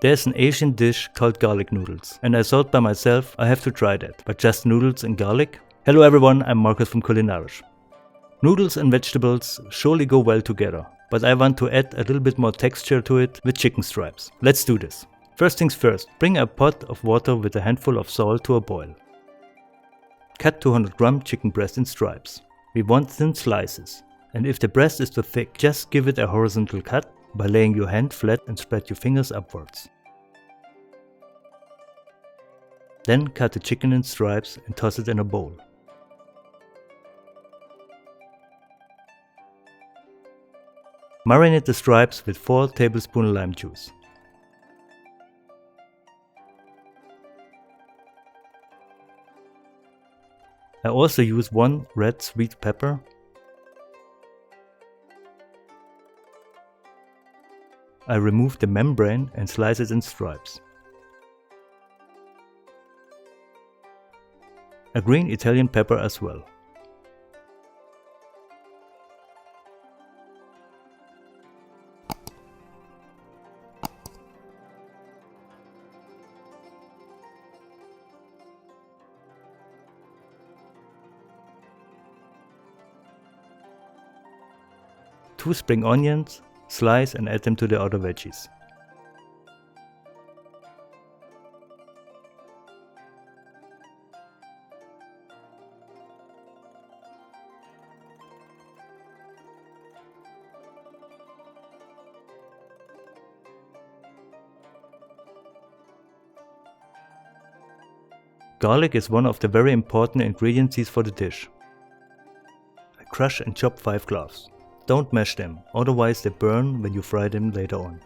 There's an Asian dish called garlic noodles, and I thought by myself I have to try that, but just noodles and garlic? Hello everyone, I'm Marcus from Culinarisch. Noodles and vegetables surely go well together, but I want to add a little bit more texture to it with chicken stripes. Let's do this. First things first, bring a pot of water with a handful of salt to a boil. Cut 200 gram chicken breast in stripes. We want thin slices, and if the breast is too thick, just give it a horizontal cut by laying your hand flat and spread your fingers upwards. Then cut the chicken in stripes and toss it in a bowl. Marinate the stripes with 4 tablespoons lime juice. I also use 1 red sweet pepper, I remove the membrane and slice it in stripes. A green Italian pepper as well. Two spring onions, slice and add them to the other veggies. Garlic is one of the very important ingredients for the dish. I crush and chop 5 cloves. Don't mash them, otherwise they burn when you fry them later on.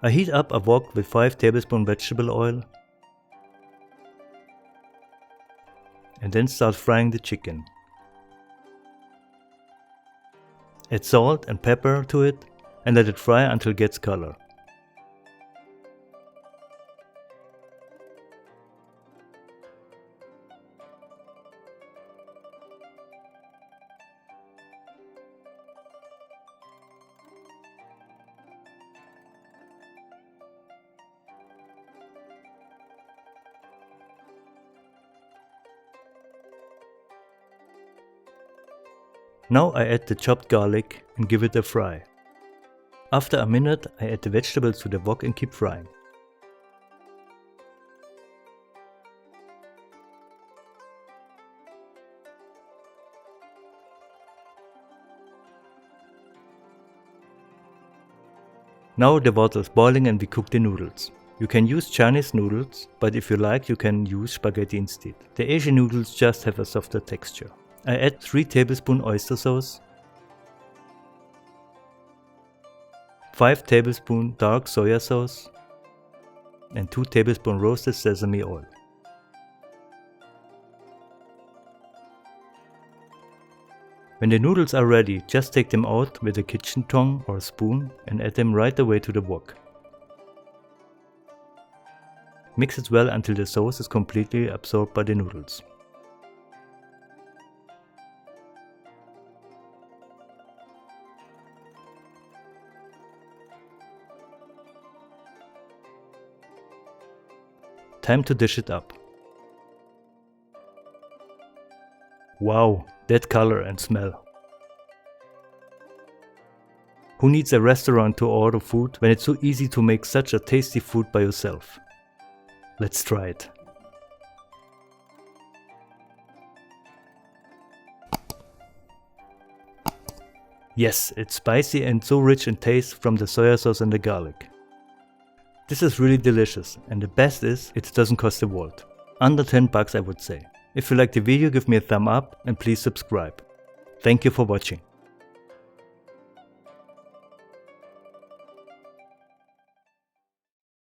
I heat up a wok with 5 tablespoons vegetable oil and then start frying the chicken. Add salt and pepper to it and let it fry until it gets color. Now I add the chopped garlic and give it a fry. After a minute I add the vegetables to the wok and keep frying. Now the water is boiling and we cook the noodles. You can use Chinese noodles, but if you like you can use spaghetti instead. The Asian noodles just have a softer texture. I add 3 tablespoons oyster sauce, 5 tablespoons dark soy sauce and 2 tablespoons roasted sesame oil. When the noodles are ready, just take them out with a kitchen tongue or spoon and add them right away to the wok. Mix it well until the sauce is completely absorbed by the noodles. Time to dish it up. Wow, that color and smell. Who needs a restaurant to order food when it's so easy to make such a tasty food by yourself? Let's try it. Yes, it's spicy and so rich in taste from the soy sauce and the garlic. This is really delicious, and the best is, it doesn't cost a world. Under 10 bucks I would say. If you liked the video, give me a thumb up and please subscribe. Thank you for watching.